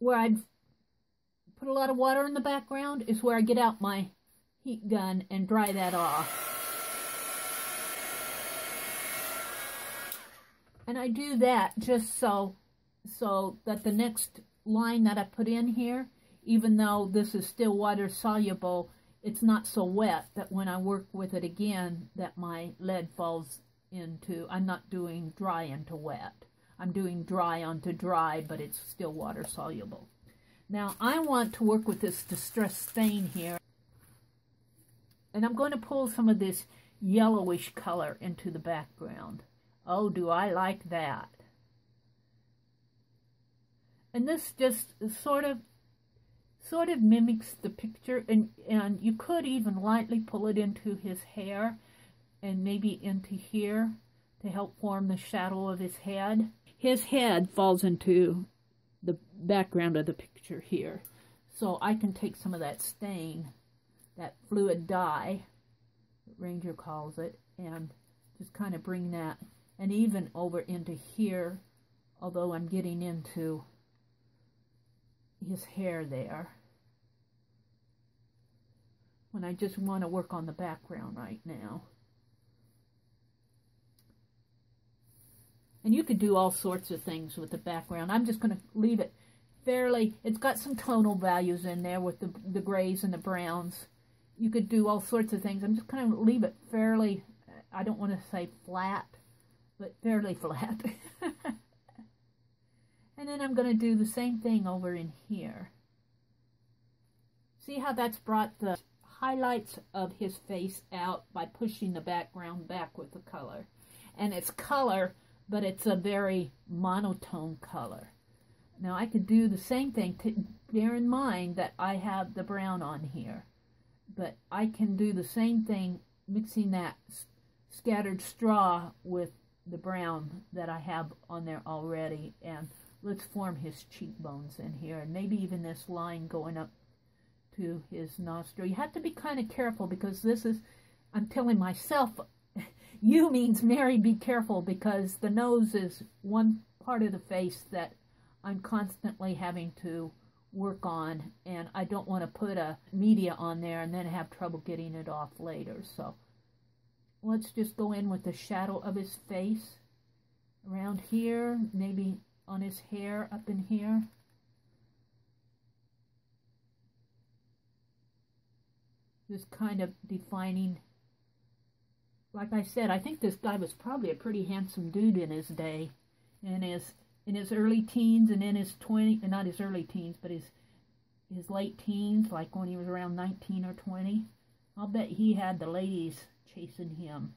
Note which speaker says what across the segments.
Speaker 1: where I've put a lot of water in the background is where I get out my heat gun and dry that off. And I do that just so that the next line that I put in here, even though this is still water soluble, it's not so wet that when I work with it again that my lead falls into, I'm not doing dry into wet. I'm doing dry onto dry, but it's still water soluble. Now I want to work with this distress stain here, and I'm going to pull some of this yellowish color into the background. Oh, do I like that. And this just sort of mimics the picture, and you could even lightly pull it into his hair and maybe into here to help form the shadow of his head. His head falls into the background of the picture here. So I can take some of that stain, that fluid dye, Ranger calls it, and just kind of bring that, and even over into here, although I'm getting into his hair there, when I just want to work on the background right now. And you could do all sorts of things with the background. I'm just going to leave it fairly, it's got some tonal values in there with the grays and the browns. You could do all sorts of things. I'm just going to leave it fairly, I don't want to say flat, but fairly flat. And then I'm going to do the same thing over in here. See how that's brought the highlights of his face out by pushing the background back with the color. And it's color, but it's a very monotone color. Now I could do the same thing. Bear in mind that I have the brown on here. But I can do the same thing, mixing that scattered straw with the brown that I have on there already. And let's form his cheekbones in here, and maybe even this line going up to his nostril. You have to be kind of careful, because this is, I'm telling myself, you means Mary, be careful, because the nose is one part of the face that I'm constantly having to work on, and I don't want to put a media on there and then have trouble getting it off later. So let's just go in with the shadow of his face around here, maybe on his hair up in here. Just kind of defining. Like I said, I think this guy was probably a pretty handsome dude in his day, in his early teens and in his not his early teens, but his late teens, like when he was around 19 or 20. I'll bet he had the ladies chasing him.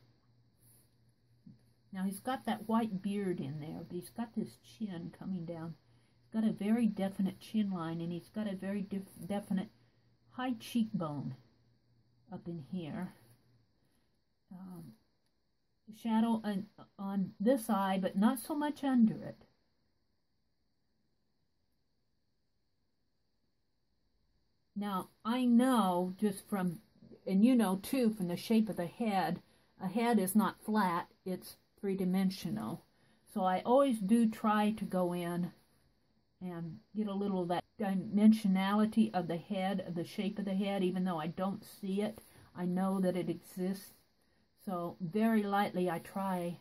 Speaker 1: Now he's got that white beard in there, but he's got this chin coming down. He's got a very definite chin line, and he's got a very definite high cheekbone up in here. Shadow on this eye, but not so much under it. Now, I know just from, and you know too, from the shape of the head, a head is not flat, it's three-dimensional. So I always do try to go in and get a little of that dimensionality of the head, of the shape of the head, even though I don't see it. I know that it exists. So very lightly I try.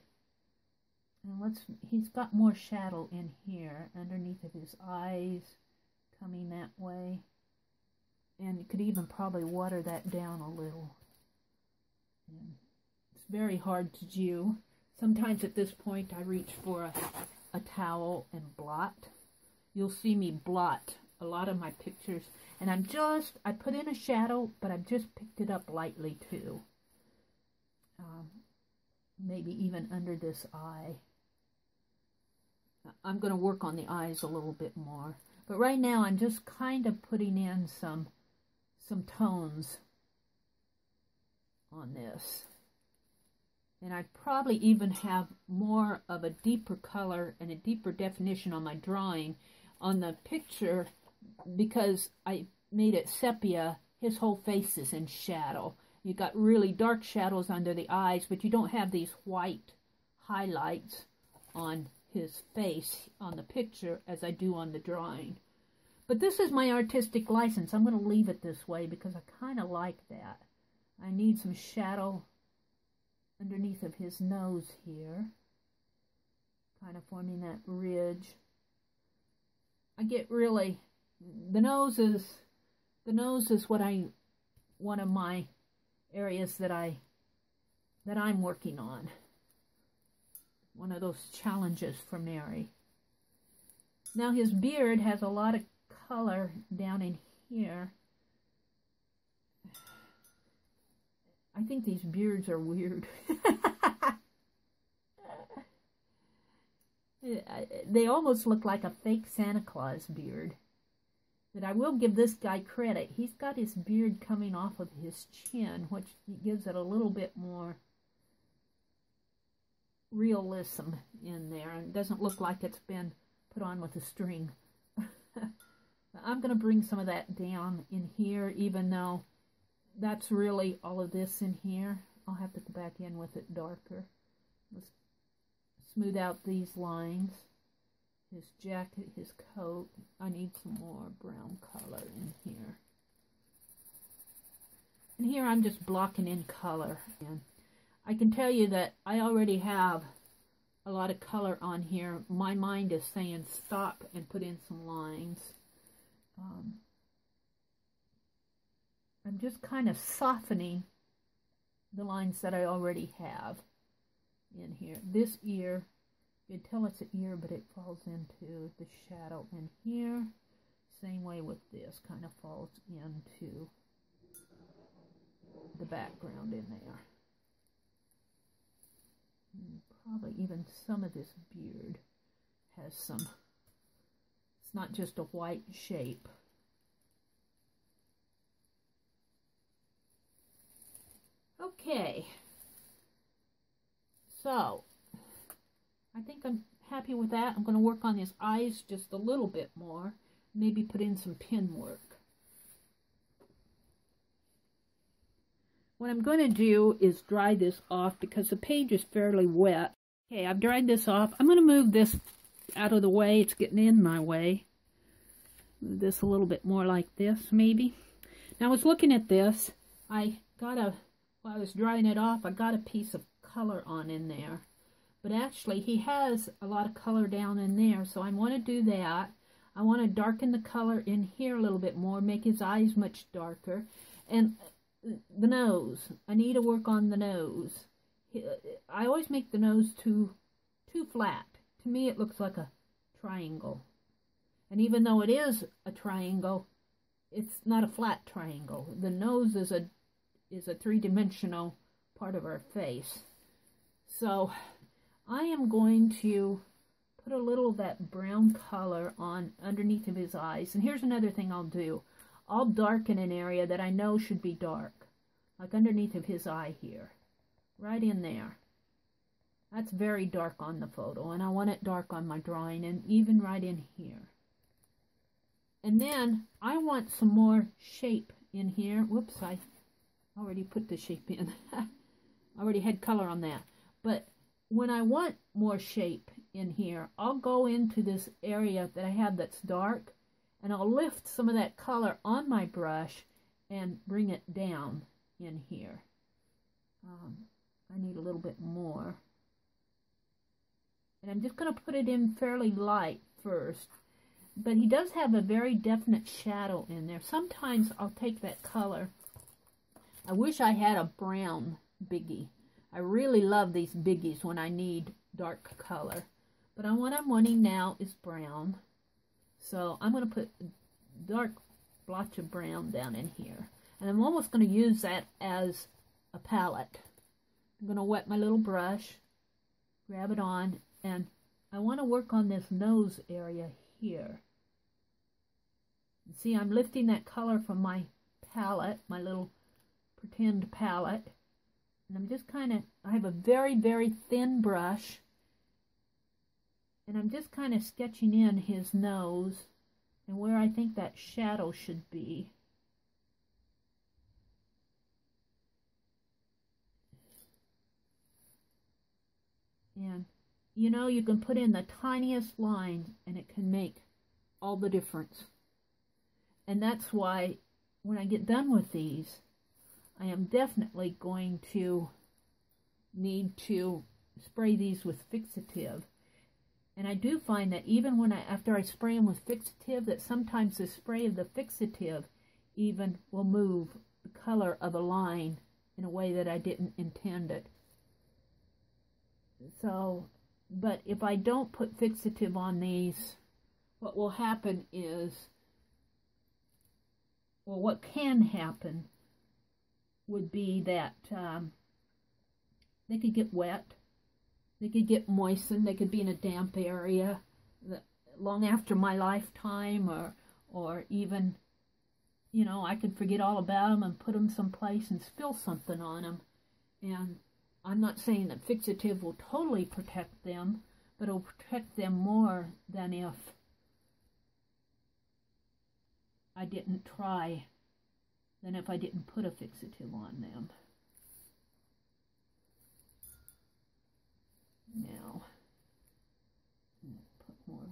Speaker 1: And he's got more shadow in here, underneath of his eyes, coming that way. And you could even probably water that down a little. And it's very hard to do. Sometimes at this point I reach for a towel and blot. You'll see me blot a lot of my pictures. And I put in a shadow, but I've just picked it up lightly too. Maybe even under this eye. I'm going to work on the eyes a little bit more. But right now I'm just kind of putting in some tones on this. And I probably even have more of a deeper color and a deeper definition on my drawing. On the picture, because I made it sepia, his whole face is in shadow. You got really dark shadows under the eyes, but you don't have these white highlights on his face on the picture as I do on the drawing. But this is my artistic license. I'm going to leave it this way because I kind of like that. I need some shadow underneath of his nose here. Kind of forming that ridge. I get really, the nose is one of my areas that I'm working on. One of those challenges for Meri. Now his beard has a lot of color down in here. I think these beards are weird. They almost look like a fake Santa Claus beard. But I will give this guy credit. He's got his beard coming off of his chin, which gives it a little bit more realism in there. And it doesn't look like it's been put on with a string. I'm going to bring some of that down in here, even though that's really all of this in here. I'll have to go back in with it darker. Let's smooth out these lines. His jacket, his coat. I need some more brown color in here. And here I'm just blocking in color. And I can tell you that I already have a lot of color on here. My mind is saying stop and put in some lines. I'm just kind of softening the lines that I already have in here. This ear, you can tell it's an ear, but it falls into the shadow in here. Same way with this, kind of falls into the background in there. And probably even some of this beard has some, it's not just a white shape. Okay, so I think I'm happy with that. I'm going to work on his eyes just a little bit more, maybe put in some pen work. What I'm going to do is dry this off because the page is fairly wet. Okay, I've dried this off. I'm going to move this out of the way. It's getting in my way. Move this a little bit more like this, maybe. Now, I was looking at this. While I was drying it off, I got a piece of color on in there. But actually, he has a lot of color down in there, so I want to do that. I want to darken the color in here a little bit more, make his eyes much darker. And the nose, I need to work on the nose. I always make the nose too flat. To me, it looks like a triangle. And even though it is a triangle, it's not a flat triangle. The nose is a three-dimensional part of our face. So I am going to put a little of that brown color on underneath of his eyes. And here's another thing I'll do. I'll darken an area that I know should be dark, like underneath of his eye here, right in there. That's very dark on the photo, and I want it dark on my drawing, and even right in here. And then I want some more shape in here. Whoops, I already put the shape in. I already had color on that. But when I want more shape in here, I'll go into this area that I have that's dark, and I'll lift some of that color on my brush and bring it down in here. I need a little bit more. And I'm just going to put it in fairly light first. But he does have a very definite shadow in there. Sometimes I'll take that color. I wish I had a brown biggie. I really love these biggies when I need dark color. But what I'm wanting now is brown. So I'm going to put a dark blotch of brown down in here. And I'm almost going to use that as a palette. I'm going to wet my little brush, grab it on, and I want to work on this nose area here. See, I'm lifting that color from my palette, my little pretend palette. And I'm just I have a very, very thin brush. And I'm just kind of sketching in his nose and where I think that shadow should be. And, you know, you can put in the tiniest line and it can make all the difference. And that's why when I get done with these, I am definitely going to need to spray these with fixative. And I do find that even when after I spray them with fixative, that sometimes the spray of the fixative even will move the color of a line in a way that I didn't intend it. So, but if I don't put fixative on these, what will happen is, well, what can happen would be that they could get wet, they could get moistened, they could be in a damp area long after my lifetime, or even, you know, I could forget all about them and put them someplace and spill something on them. And I'm not saying that fixative will totally protect them, but it will protect them more than if I didn't try, than if I didn't put a fixative on them. Now, put more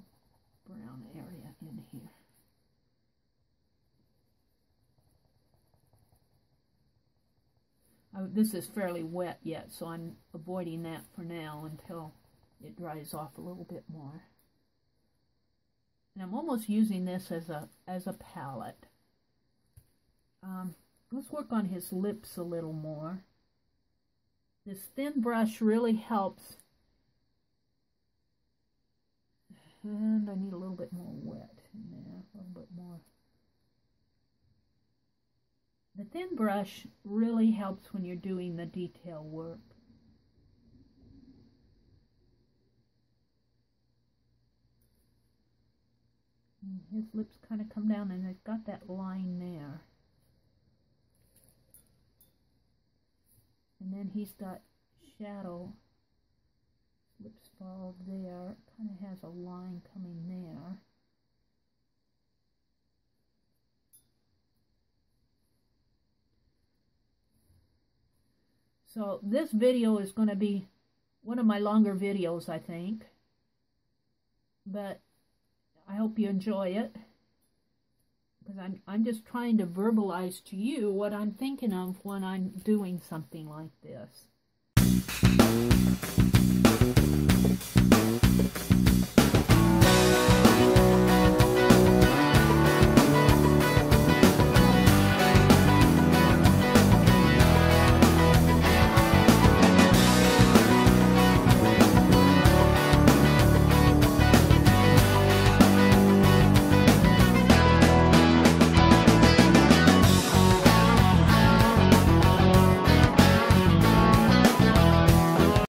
Speaker 1: brown area in here. This is fairly wet yet, so I'm avoiding that for now until it dries off a little bit more. And I'm almost using this as a palette. Let's work on his lips a little more. This thin brush really helps. And I need a little bit more wet in there, a little bit more. The thin brush really helps when you're doing the detail work. And his lips kind of come down and they've got that line there. And then he's got shadow. Lips fall there. It kind of has a line coming there. So this video is going to be one of my longer videos, I think. But I hope you enjoy it. Because I'm just trying to verbalize to you what I'm thinking of when I'm doing something like this.